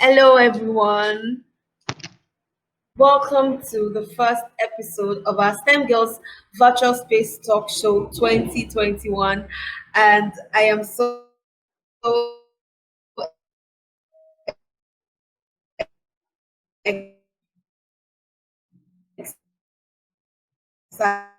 Hello, everyone. Welcome to the first episode of our STEM Girls Virtual Space Talk Show 2021. And I am so excited.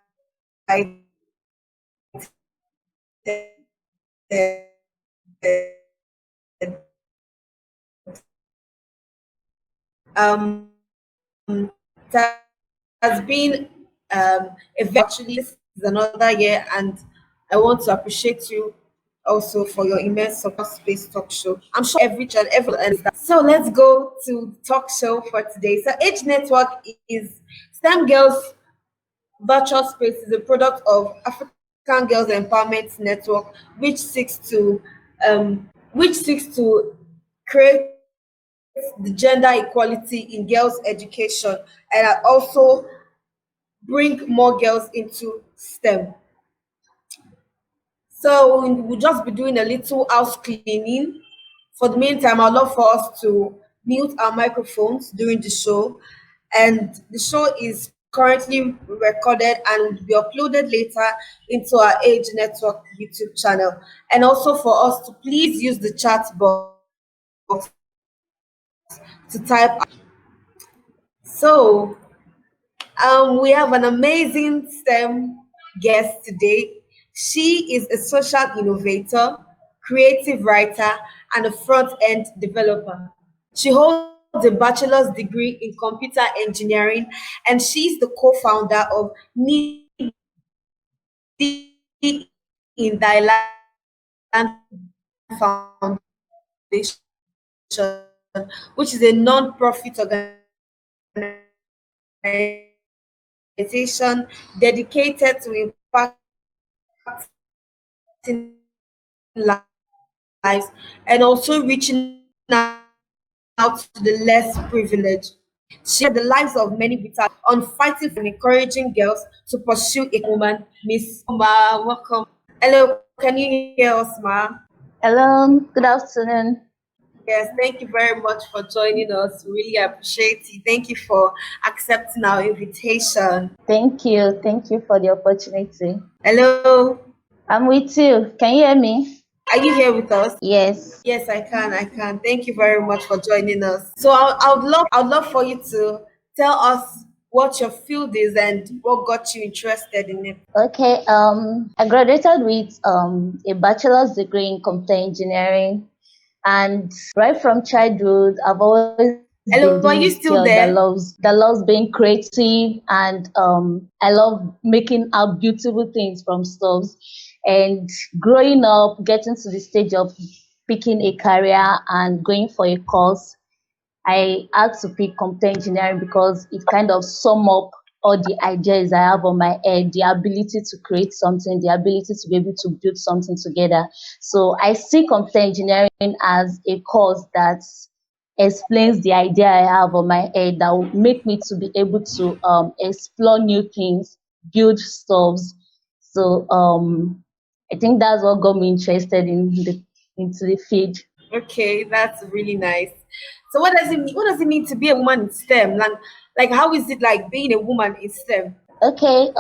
Um, it has been actually this is another year, and I want to appreciate you also for your immense support space talk show. I'm sure everyone ends that. So let's go to the talk show for today. So Age Network is STEM Girls Virtual Space is a product of African Girls Empowerment Network, which seeks to create the gender equality in girls' education and also bring more girls into STEM. So we'll just be doing a little house cleaning. For the meantime, I'd love for us to mute our microphones during the show. And the show is currently recorded and will be uploaded later into our Age Network YouTube channel. And also for us to please use the chat box to type. So we have an amazing STEM guest today. She is a social innovator, creative writer, and a front end developer. She holds a bachelor's degree in computer engineering, and she's the co founder of Need in Thailand Foundation, which is a non profit organization dedicated to impacting lives and also reaching out to the less privileged. Share the lives of many with on fighting for encouraging girls to pursue a woman. Miss Ma, welcome. Hello, can you hear us, Ma? Hello, good afternoon. Yes, thank you very much for joining us. Really appreciate it. Thank you for accepting our invitation. Thank you. Thank you for the opportunity. Hello, I'm with you. Can you hear me? are you here with us? Yes. Yes, I can. I can. Thank you very much for joining us. So I would love for you to tell us what your field is and what got you interested in it. Okay. I graduated with a bachelor's degree in computer engineering, and right from childhood, I've always been Hello, are you this still girl there? that loves being creative, and I love making out beautiful things from stuff. And growing up, getting to the stage of picking a career and going for a course, I had to pick computer engineering because it kind of sum up all the ideas I have on my head, the ability to create something, the ability to be able to build something together. So I see computer engineering as a course that explains the idea I have on my head that will make me to be able to explore new things, build stuffs. So I think that's what got me interested into the field. Okay, that's really nice. So what does it mean to be a woman in STEM? Like how is it like being a woman in STEM? Okay,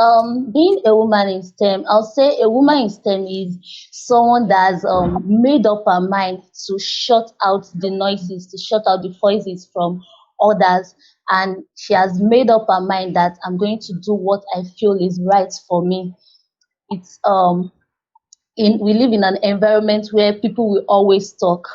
being a woman in STEM, I'll say a woman in STEM is someone that's made up her mind to shut out the noises, to shut out the voices from others, and she has made up her mind that I'm going to do what I feel is right for me. It's we live in an environment where people will always talk.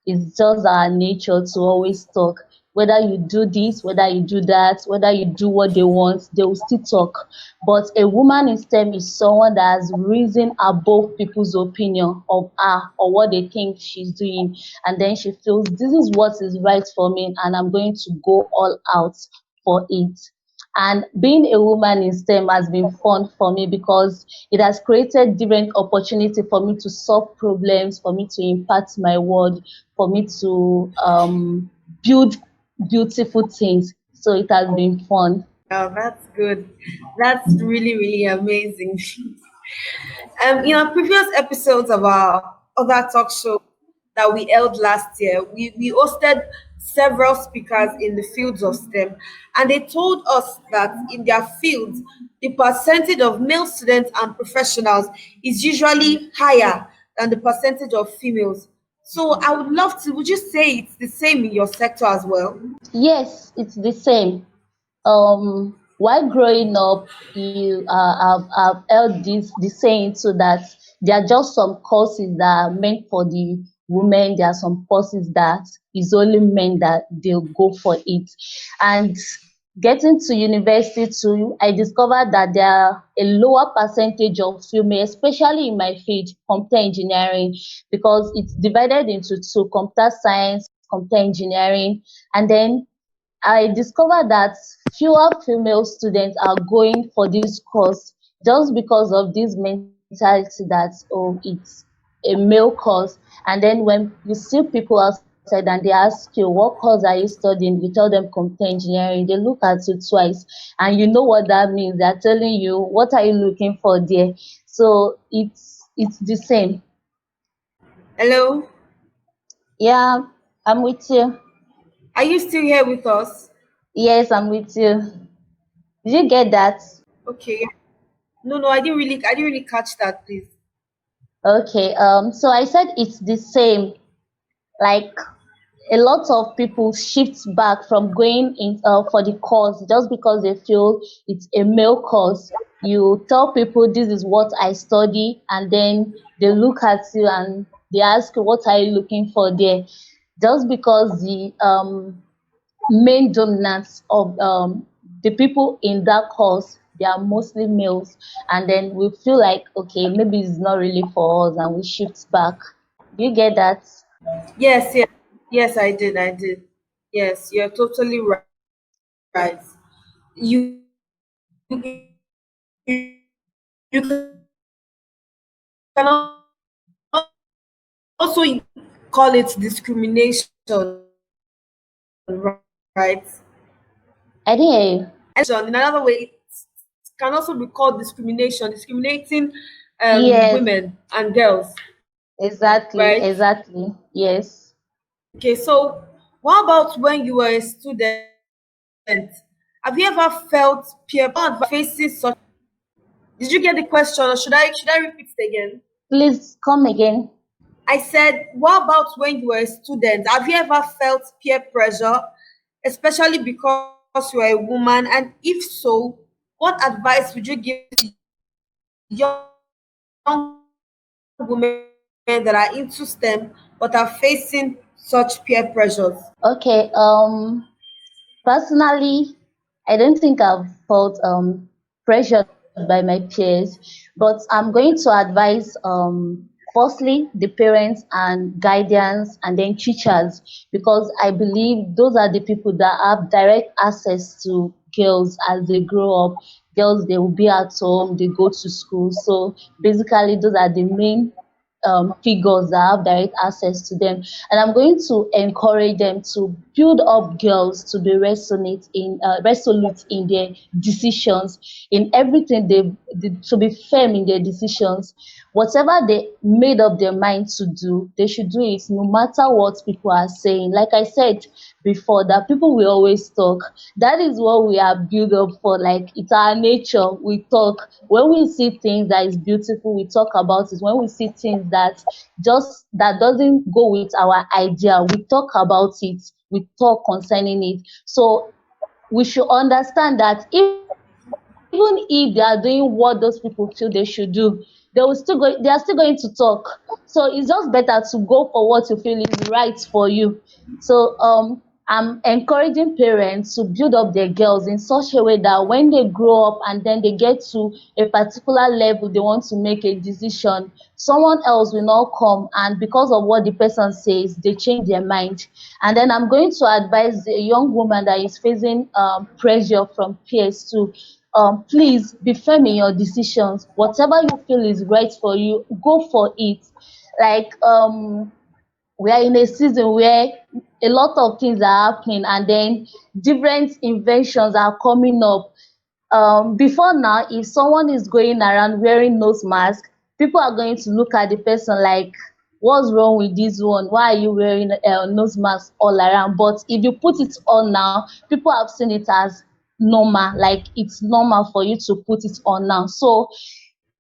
It's just our nature to always talk. Whether you do this, whether you do that, whether you do what they want, they will still talk. But a woman in STEM is someone that has risen above people's opinion of her or what they think she's doing. And then she feels this is what is right for me, and I'm going to go all out for it. And being a woman in STEM has been fun for me because it has created different opportunity for me to solve problems, for me to impact my world, for me to build beautiful things. So it has been fun. Oh, that's good. That's really, really amazing. In our previous episodes of our other talk show that we held last year, we hosted several speakers in the fields of STEM, and they told us that in their fields, the percentage of male students and professionals is usually higher than the percentage of females. So I would love to, would you say it's the same in your sector as well? Yes, it's the same. While growing up, you have heard the saying so that there are just some courses that are meant for the women. There are some courses that is only men that they'll go for it. And getting to university too, I discovered that there are a lower percentage of female, especially in my field, computer engineering, because it's divided into two: computer science, computer engineering, and then I discovered that fewer female students are going for this course just because of this mentality that, oh, it's a male course. And then when you see people outside and they ask you, what course are you studying? You tell them computer engineering, they look at you twice, and you know what that means. They're telling you, what are you looking for there? So it's the same. Hello? Yeah, I'm with you. Are you still here with us? Yes, I'm with you. Did you get that? Okay. No, no, I didn't really catch that, please. Okay, so I said it's the same. Like a lot of people shift back from going in for the course just because they feel it's a male course. You tell people this is what I study, and then they look at you and they ask you, what are you looking for there? Just because the main dominance of the people in that course, they are mostly males, and then we feel like, okay, maybe it's not really for us, and we shift back. Do you get that? Yes, yes, yes, I did. Yes, you're totally right. You you can also call it discrimination, right? I didn't hear you. And in another way, it can also be called discrimination, discriminating Yes, women and girls, exactly, right? exactly. Yes. Okay, so what about when you were a student? Have you ever felt peer facing such? Did you get the question, or should I repeat it again? Please come again. I said, what about when you were a student? Have you ever felt peer pressure, especially because you are a woman? And if so, what advice would you give to young women that are into STEM but are facing such peer pressures? Okay. Personally, I don't think I've felt pressured by my peers, but I'm going to advise firstly the parents and guardians and then teachers, because I believe those are the people that have direct access to girls as they grow up. Girls, they will be at home, they go to school. So basically those are the main figures that have direct access to them, and I'm going to encourage them to build up girls to be resolute in their decisions, in everything to be firm in their decisions. Whatever they made up their mind to do, they should do it no matter what people are saying. Like I said before, that people will always talk. That is what we are built up for. Like, it's our nature. We talk. When we see things that is beautiful, we talk about it. When we see things that doesn't go with our idea, we talk about it. We talk concerning it. So we should understand that even if they are doing what those people feel they should do, they are still going to talk. So it's just better to go for what you feel is right for you. So I'm encouraging parents to build up their girls in such a way that when they grow up and then they get to a particular level, they want to make a decision, someone else will not come, and because of what the person says, they change their mind. And then I'm going to advise a young woman that is facing pressure from peers to please be firm in your decisions. Whatever you feel is right for you, go for it. Like, we are in a season where a lot of things are happening, and then different inventions are coming up. Before now, if someone is going around wearing nose mask, people are going to look at the person like, what's wrong with this one? Why are you wearing nose mask all around? But if you put it on now, people have seen it as normal, like it's normal for you to put it on now. So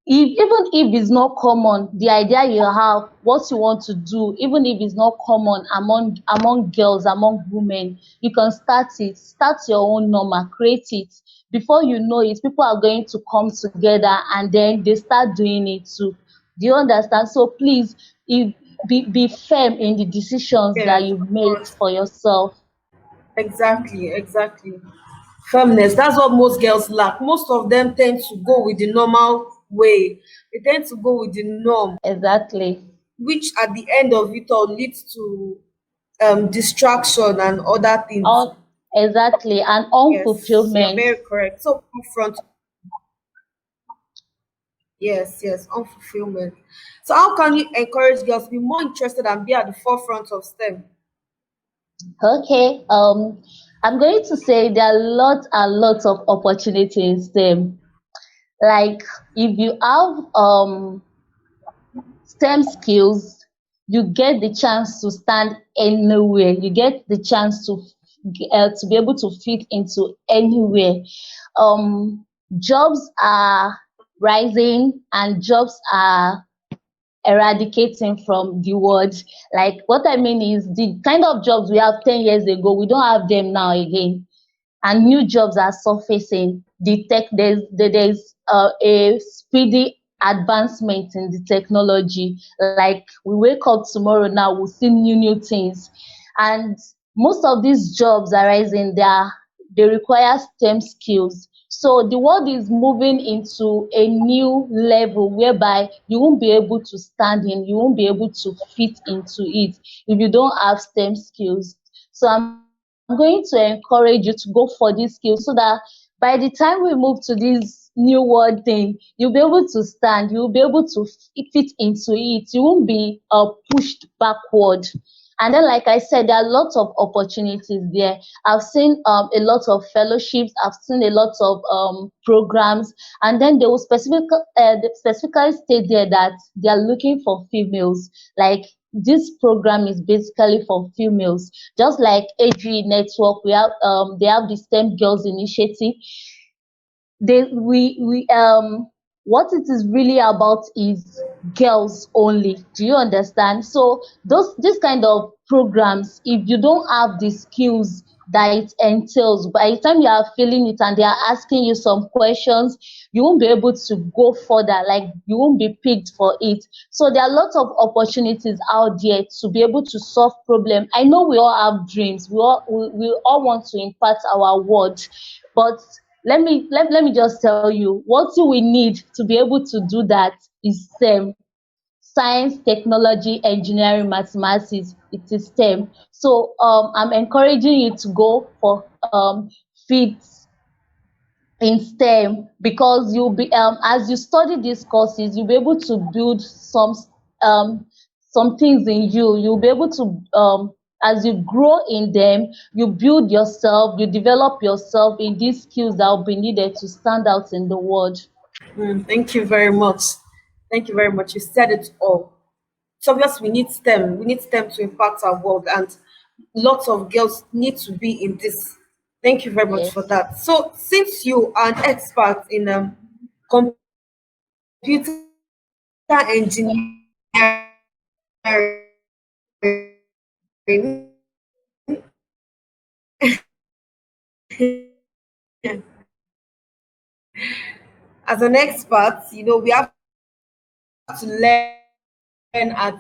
if even if it's not common, the idea you have, what you want to do, even if it's not common among girls, among women, you can start it. Start your own normal, create it. Before you know it, people are going to come together and then they start doing it too. Do you understand? So please, if be firm in the decisions that Yes, you of made course. for yourself. Exactly, exactly. Firmness. That's what most girls lack. Most of them tend to go with the normal way. They tend to go with the norm, Exactly. which at the end of it all leads to distraction and other things. Un- exactly. And Yes, you're unfulfillment. very correct. So confront. Yes, yes, unfulfillment. So how can you encourage girls to be more interested and be at the forefront of STEM? Okay, I'm going to say there are lots and lots of opportunities there. Like if you have STEM skills, you get the chance to stand anywhere. You get the chance to be able to fit into anywhere. Um, Jobs are rising and jobs are eradicating from the world. Like what I mean is the kind of jobs we have 10 years ago, we don't have them now again. And new jobs are surfacing. There's a speedy advancement in the technology. Like we wake up tomorrow now, we'll see new things. And most of these jobs are rising, they require STEM skills. So the world is moving into a new level whereby you won't be able to stand in, you won't be able to fit into it if you don't have STEM skills. So I'm going to encourage you to go for these skills so that by the time we move to this new world thing, you'll be able to stand, you'll be able to fit into it, you won't be pushed backward. And then, like I said, there are lots of opportunities there. I've seen a lot of fellowships, I've seen a lot of programs, and then they will specifically state there that they are looking for females. Like this program is basically for females. Just like AG Network, they have the STEM Girls Initiative. We what it is really about is girls only. Do you understand? So those this kind of programs, if you don't have the skills that it entails, by the time you are feeling it and they are asking you some questions, you won't be able to go further, like you won't be picked for it. So there are lots of opportunities out there to be able to solve problem. I know we all have dreams, we all want to impact our world, but let me just tell you what you will need to be able to do that is STEM. Science, technology, engineering, mathematics, it is STEM. So I'm encouraging you to go for fit in STEM because you'll be as you study these courses, you'll be able to build um some things in you. You'll be able to as you grow in them, you build yourself, you develop yourself in these skills that will be needed to stand out in the world. Thank you very much. Thank you very much. You said it all. It's obvious we need STEM. We need STEM to impact our world, and lots of girls need to be in this. Thank you very much for Yes. that. So, since you are an expert in computer engineering, as an expert, we have to learn at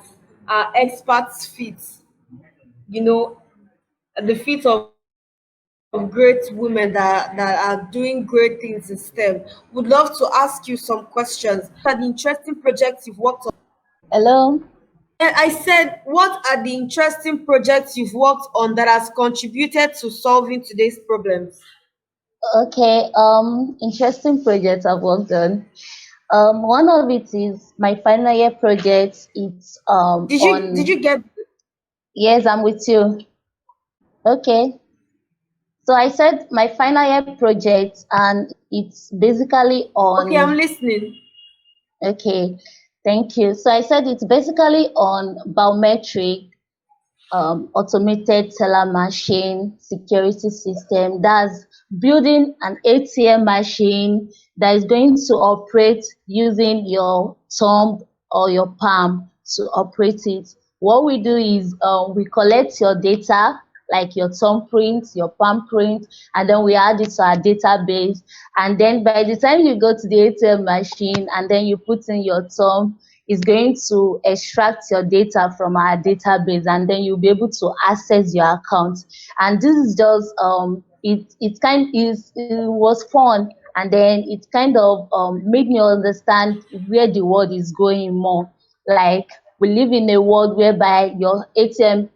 our experts' feet. You know, at the feet of great women that are doing great things in STEM. Would love to ask you some questions. What are the interesting projects you've worked on? Hello. I said, what are the interesting projects you've worked on that has contributed to solving today's problems? Okay. Interesting projects I've worked on. One of it is my final year project. It's Did you on. get? Yes, I'm with you. Okay. So I said my final year project, and it's basically Okay, I'm on. listening. Okay. Thank you. So I said it's basically on biometric, automated teller machine security system. That's building an ATM machine that is going to operate using your thumb or your palm to operate it. What we do is we collect your data, like your thumbprint, your palm print, and then we add it to our database. And then by the time you go to the ATM machine and then you put in your thumb, is going to extract your data from our database, and then you'll be able to access your account. And this is just it was fun, and then it kind of made me understand where the world is going more. Like, we live in a world whereby your ATM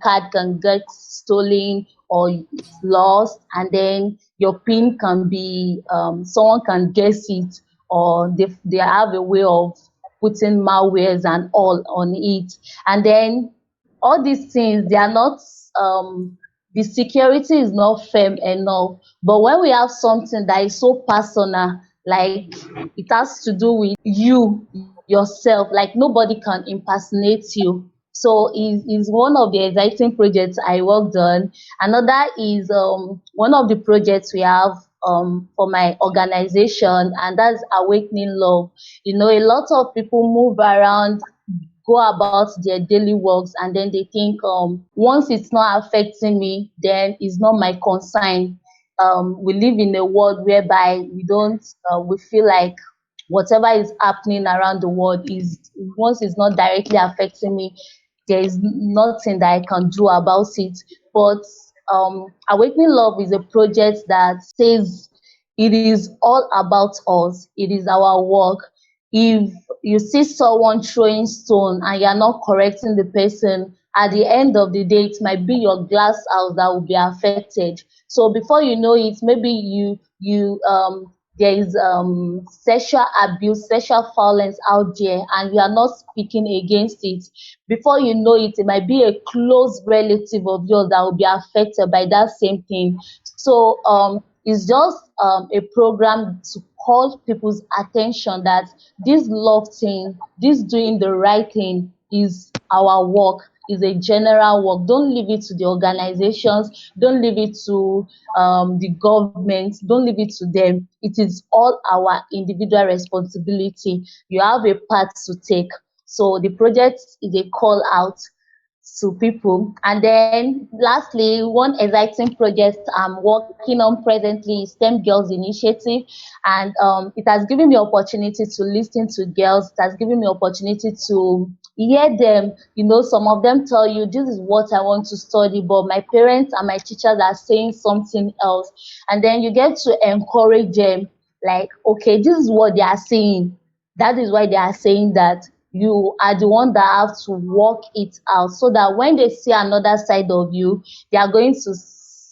card can get stolen or it's lost, and then your pin can be someone can guess it, or they have a way of putting malwares and all on it. And then all these things, they are not the security is not firm enough. But when we have something that is so personal, like it has to do with you yourself, like nobody can impersonate you. So is one of the exciting projects I worked on. Another is one of the projects we have for my organization, and that's Awakening Love. You know, a lot of people move around, go about their daily works, and then they think once it's not affecting me, then it's not my concern. We live in a world whereby we feel like whatever is happening around the world is, once it's not directly affecting me, there is nothing that I can do about it. But Awakening Love is a project that says it is all about us, it is our work. If you see someone throwing stone and you're not correcting the person, at the end of the day, it might be your glass house that will be affected. So before you know it, maybe there is sexual abuse, sexual violence out there, and you are not speaking against it. Before you know it, it might be a close relative of yours that will be affected by that same thing. So it's just a program to call people's attention that this love thing, this doing the right thing is our work, is a general work. Don't leave it to the organizations, don't leave it to the government, don't leave it to them. It is all our individual responsibility. You have a part to take. So the project is a call out to people. And then lastly, one exciting project I'm working on presently is STEM Girls Initiative. And it has given me opportunity to listen to girls. It has given me opportunity to hear them. You know, some of them tell you, this is what I want to study, but my parents and my teachers are saying something else. And then you get to encourage them, like, okay, this is what they are saying. That is why they are saying that. You are the one that have to work it out, so that when they see another side of you, they are going to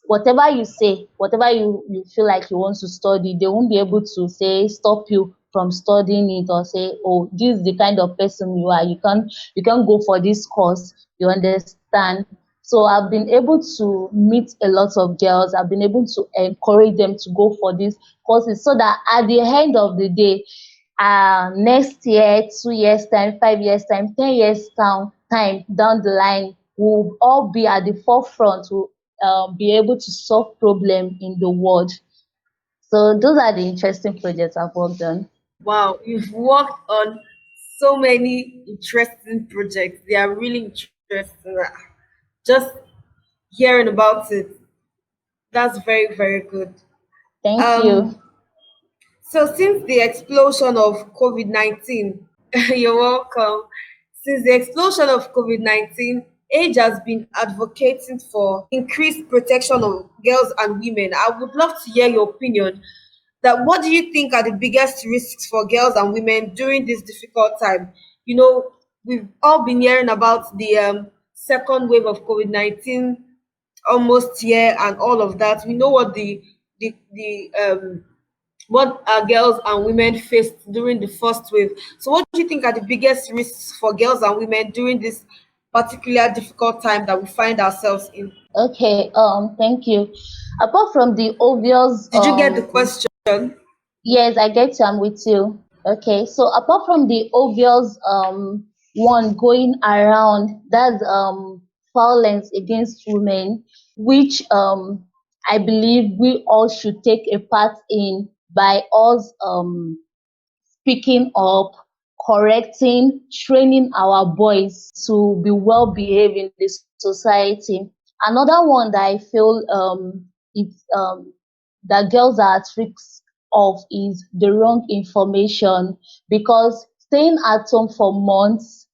whatever you say, whatever you feel like you want to study, they won't be able to say stop you from studying it, or say, oh, this is the kind of person you are, you can't go for this course, you understand. So I've been able to meet a lot of girls, I've been able to encourage them to go for these courses, so that at the end of the day, next year, 2 years time, 5 years time, 10 years time down the line, we'll all be at the forefront, to be able to solve problem in the world. So those are the interesting projects I've worked on. Wow, you've worked on so many interesting projects. They are really interesting. Just hearing about it, that's very, very good. Thank you. Um, so since the explosion of COVID-19, you're welcome. Since the explosion of COVID-19, age has been advocating for increased protection of girls and women. I would love to hear your opinion. That what do you think are the biggest risks for girls and women during this difficult time? You know, we've all been hearing about the second wave of COVID-19 almost here and all of that. We know what the what our girls and women faced during the first wave. So, what do you think are the biggest risks for girls and women during this particular difficult time that we find ourselves in? Okay, thank you. Apart from the obvious, Did you get the question? yes, I get you, I'm with you. Okay, so apart from the obvious one going around, that's violence against women, which I believe we all should take a part in by us speaking up, correcting, training our boys to be well behaved in the society. Another one that I feel it's that girls are at risk of is the wrong information, because staying at home for months,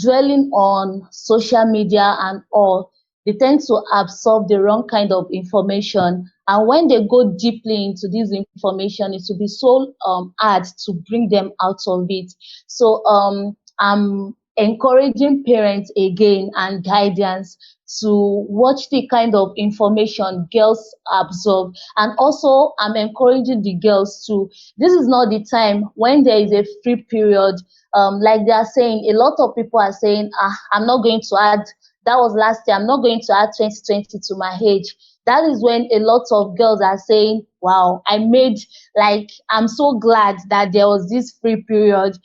dwelling on social media and all, they tend to absorb the wrong kind of information. And when they go deeply into this information, it will be so hard to bring them out of it. So I'm encouraging parents again and guidance to watch the kind of information girls absorb. And also I'm encouraging the girls to, this is not the time when there is a free period, like they are saying, a lot of people are saying, I'm not going to add, that was last year, I'm not going to add 2020 to my age. That is when a lot of girls are saying, wow, I made, like, I'm so glad that there was this free period.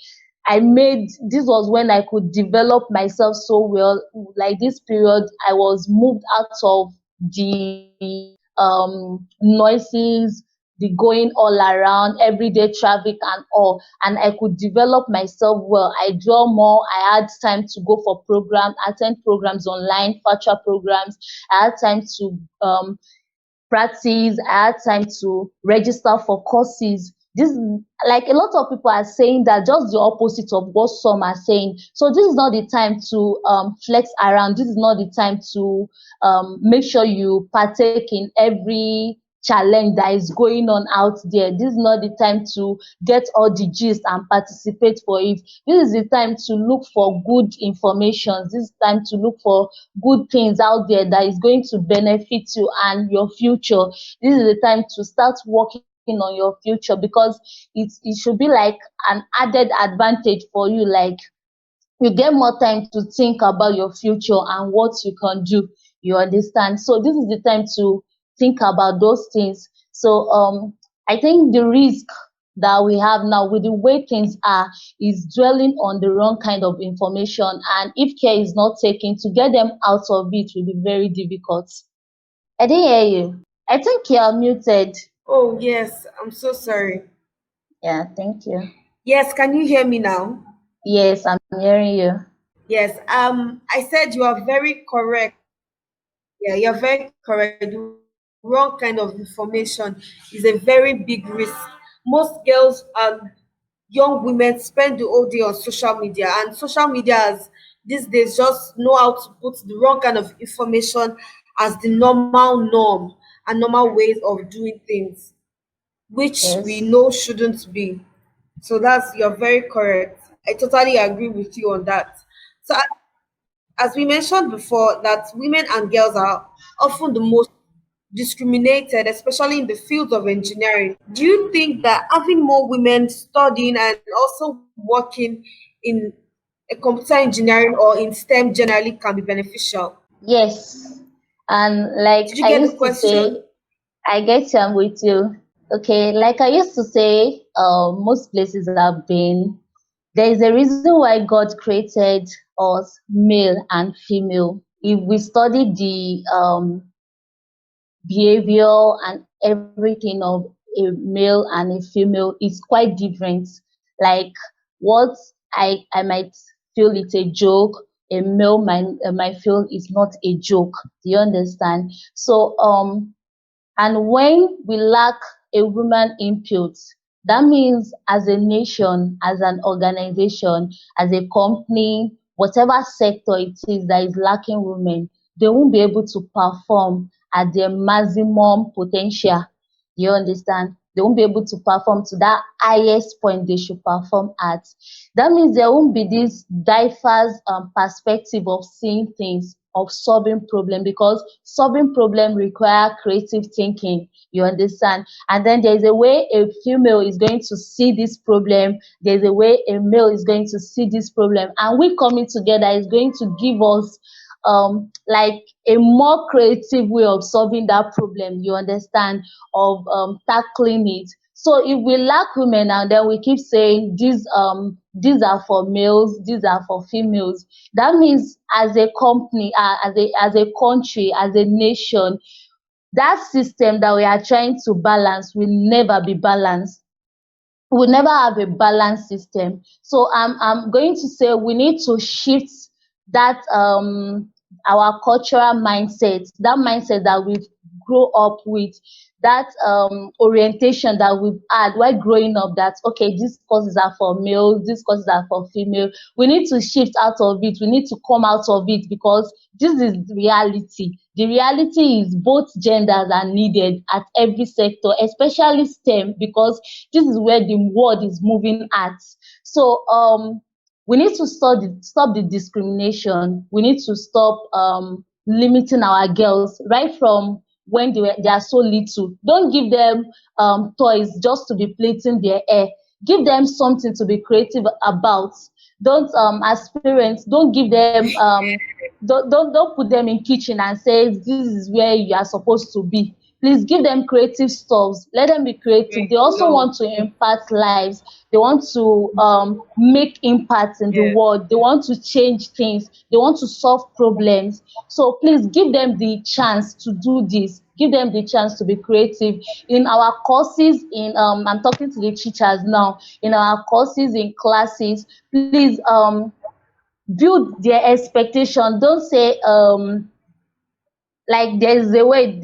I made, this was when I could develop myself so well. Like this period, I was moved out of the noises, the going all around, everyday traffic and all, and I could develop myself well. I draw more. I had time to go for programs, attend programs online, virtual programs. I had time to practice. I had time to register for courses. This, like a lot of people are saying that just the opposite of what some are saying. So this is not the time to flex around. This is not the time to make sure you partake in every challenge that is going on out there. This is not the time to get all the gist and participate for it. This is the time to look for good information. This is time to look for good things out there that is going to benefit you and your future. This is the time to start working on your future, because it should be like an added advantage for you. Like you get more time to think about your future and what you can do. You understand? So this is the time to think about those things. So I think the risk that we have now with the way things are is dwelling on the wrong kind of information, and if care is not taken, to get them out of it will be very difficult. I didn't hear you. I think you're muted. Oh, yes, I'm so sorry. Yeah, thank you. Yes, can you hear me now? Yes, I'm hearing you. Yes, I said you are very correct. Yeah, you're very correct. The wrong kind of information is a very big risk. Most girls and young women spend the whole day on social media, and social media has these days just know how to put the wrong kind of information as the normal norm and normal ways of doing things, which we Yes. know shouldn't be. So that's, you're very correct. I totally agree with you on that. So as we mentioned before, that women and girls are often the most discriminated, especially in the field of engineering. Do you think that having more women studying and also working in a computer engineering or in STEM generally can be beneficial? Yes. And like Did you I get the used to question? say, I get you, I'm with you. Okay, like I used to say, most places I've been, there is a reason why God created us male and female. If we study the behavior and everything of a male and a female is quite different. Like what I might feel it's a joke, a male might feel it's not a joke. Do you understand? So and when we lack a woman input, that means as a nation, as an organization, as a company, whatever sector it is that is lacking women, they won't be able to perform at their maximum potential. You understand? They won't be able to perform to that highest point they should perform at. That means there won't be this diverse perspective of seeing things, of solving problem, because solving problem require creative thinking. You understand? And then there's a way a female is going to see this problem. There's a way a male is going to see this problem, and we coming together is going to give us like a more creative way of solving that problem. You understand? Of tackling it. So if we lack women and then we keep saying these are for males, these are for females, that means as a company, as a country, as a nation, that system that we are trying to balance will never be balanced. We'll never have a balanced system. So I'm going to say we need to shift that our cultural mindset, that mindset that we've grow up with, that orientation that we've had while growing up, that okay, these courses are for males, these courses are for female. We need to shift out of it. We need to come out of it, because this is the reality. The reality is both genders are needed at every sector, especially STEM, because this is where the world is moving at. So we need to stop the discrimination. We need to stop limiting our girls right from when they are so little. Don't give them toys just to be plaiting their hair. Give them something to be creative about. Don't as parents, don't give them don't put them in kitchen and say this is where you are supposed to be. Please give them creative stuffs. Let them be creative. They also No. want to impact lives. They want to make impact in the Yeah. world. They want to change things. They want to solve problems. So please give them the chance to do this. Give them the chance to be creative. In our courses, in I'm talking to the teachers now, in our courses, in classes, please build their expectation. Don't say like there's a way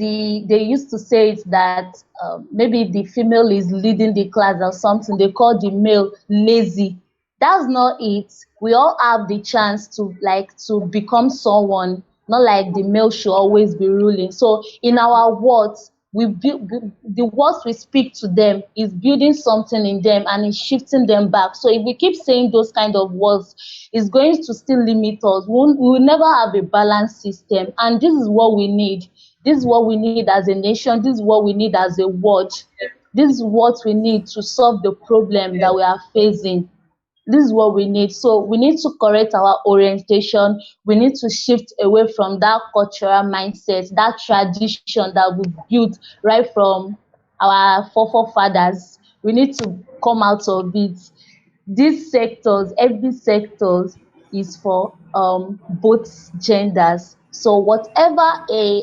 they used to say it that maybe the female is leading the class or something, they call the male lazy. That's not it. We all have the chance to like to become someone, not like the male should always be ruling. So in our words, we build the words we speak to them is building something in them and is shifting them back. So if we keep saying those kind of words, it's going to still limit us. We will never have a balanced system, and this is what we need. This is what we need as a nation. This is what we need as a world. This is what we need to solve the problem Yeah. that we are facing. This is what we need. So we need to correct our orientation. We need to shift away from that cultural mindset, that tradition that we built right from our forefathers. We need to come out of it. These sectors, every sectors is for both genders. So whatever a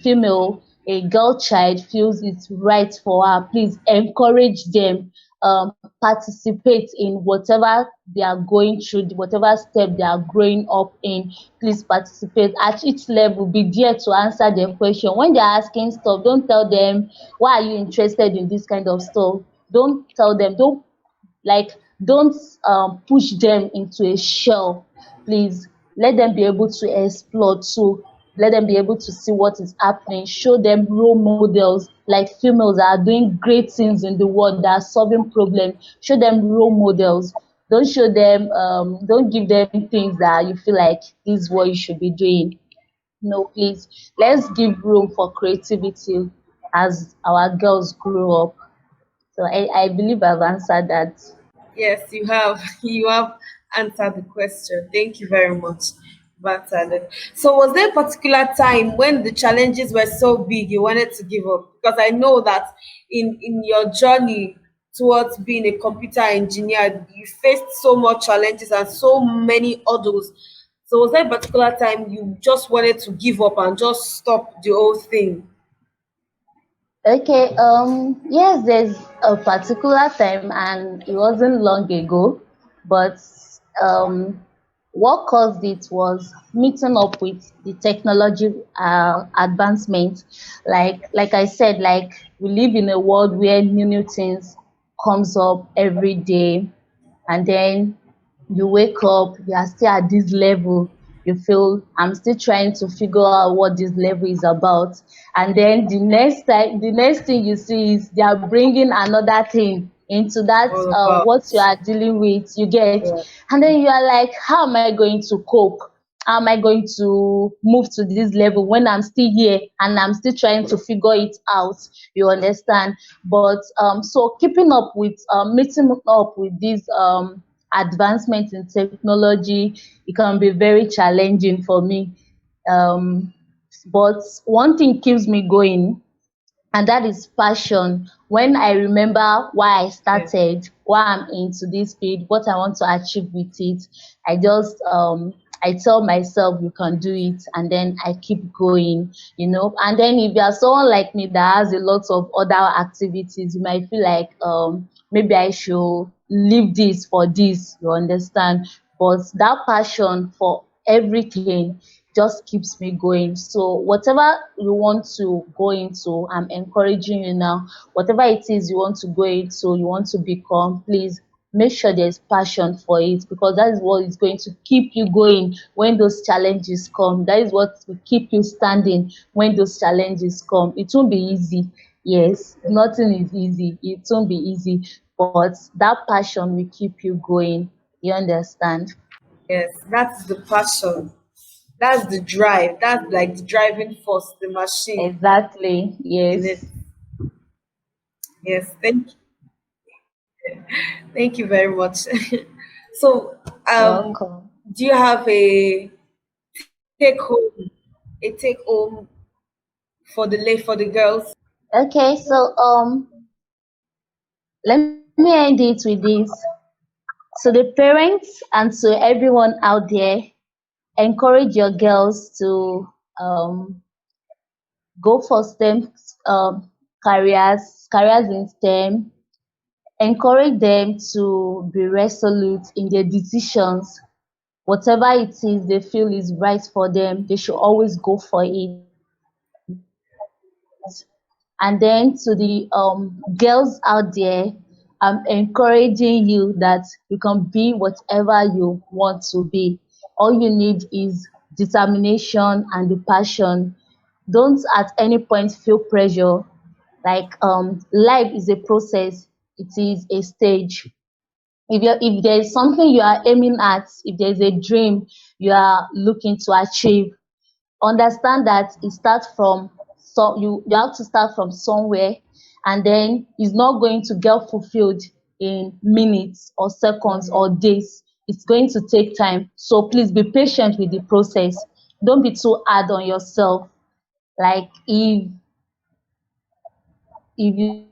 female, a girl child feels it's right for her, please encourage them, participate in whatever they are going through, whatever step they are growing up in. Please participate at each level. Be there to answer their question. When they're asking stuff, don't tell them why are you interested in this kind of stuff. Don't tell them, like don't push them into a shell. Please let them be able to explore too. Let them be able to see what is happening. Show them role models, like females that are doing great things in the world, that are solving problems. Show them role models. Don't show them don't give them things that you feel like this is what you should be doing. No, please, let's give room for creativity as our girls grow up. So I believe I've answered that. Yes, you have. You have answered the question. Thank you very much. You've answered it. So, was there a particular time when the challenges were so big you wanted to give up? Because I know that in your journey towards being a computer engineer, you faced so much challenges and so many hurdles. So, was there a particular time you just wanted to give up and just stop the whole thing? Okay, yes, there's a particular time, and it wasn't long ago, but um, what caused it was meeting up with the technology advancement. Like I said, like we live in a world where new things comes up every day, and then you wake up, you are still at this level, you feel I'm still trying to figure out what this level is about. And then the next thing you see is they are bringing another thing into that All what you about. are dealing with, you get. Yeah. And then you are like, how am I going to cope? How am I going to move to this level when I'm still here and I'm still trying to figure it out? You understand? But so keeping up with meeting up with these advancement in technology, it can be very challenging for me. Um, but one thing keeps me going. and that is passion. When I remember why I Yeah. started, why I'm into this field, what I want to achieve with it, I just I tell myself you can do it, and then I keep going, and then if you are someone like me that has a lot of other activities, you might feel like maybe I should leave this for this, you understand, but that passion for everything just keeps me going. So whatever you want to go into, I'm encouraging you now. Whatever it is you want to go into, you want to become, please make sure there's passion for it, because that is what is going to keep you going when those challenges come. That is what will keep you standing when those challenges come. It won't be easy. Yes, nothing is easy. It won't be easy, but that passion will keep you going. You understand? Yes, that's the passion. That's the drive. That's like the driving force, the machine Exactly. in it. Yes. Yes, thank you very much. So, Welcome. do you have take home, a take home for the girls? Okay, so let me end it with this. So the parents and to everyone out there, encourage your girls to um go for STEM careers in STEM. Encourage them to be resolute in their decisions. Whatever it is they feel is right for them, they should always go for it. And then to the girls out there, I'm encouraging you that you can be whatever you want to be. All you need is determination and the passion. Don't at any point feel pressure. Like life is a process, it is a stage. If there is something you are aiming at, if there is a dream you are looking to achieve, understand that it starts from, so you have to start from somewhere, and then it's not going to get fulfilled in minutes or seconds or days. It's going to take time, so please be patient with the process. Don't be too hard on yourself. Like if you've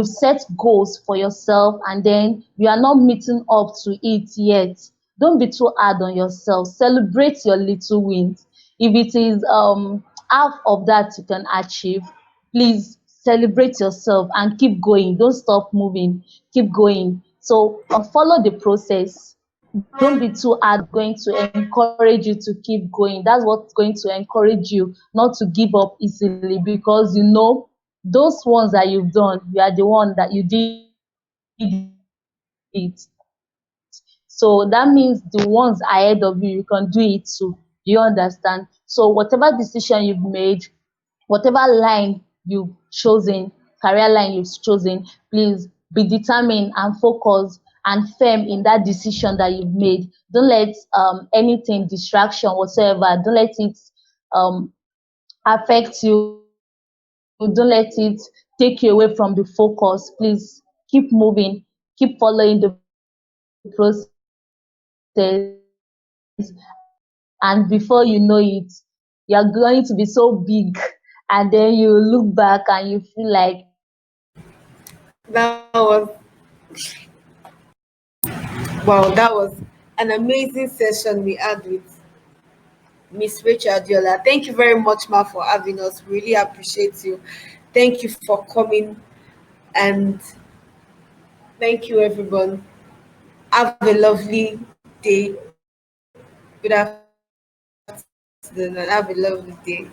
set goals for yourself and then you are not meeting up to it yet, don't be too hard on yourself. Celebrate your little wins. If it is half of that you can achieve, please celebrate yourself and keep going. Don't stop moving, keep going. So follow the process. Don't be too hard. Going to encourage you to keep going. That's what's going to encourage you not to give up easily, because those ones that you've done, you are the one that you did it. So that means the ones ahead of you, you can do it too. Do you understand? So whatever decision you've made, whatever line you've chosen, career line you've chosen, please be determined and focused and firm in that decision that you've made. Don't let anything, distraction whatsoever, don't let it um affect you. Don't let it take you away from the focus. Please keep moving, keep following the process, and before you know it, you're going to be so big, and then you look back and you feel like you did everything you could do. That was wow. That was an amazing session we had with Miss Rachel Adeola. Thank you very much, Ma, for having us. Really appreciate you. Thank you for coming, and thank you, everyone. Have a lovely day. Good afternoon, and have a lovely day.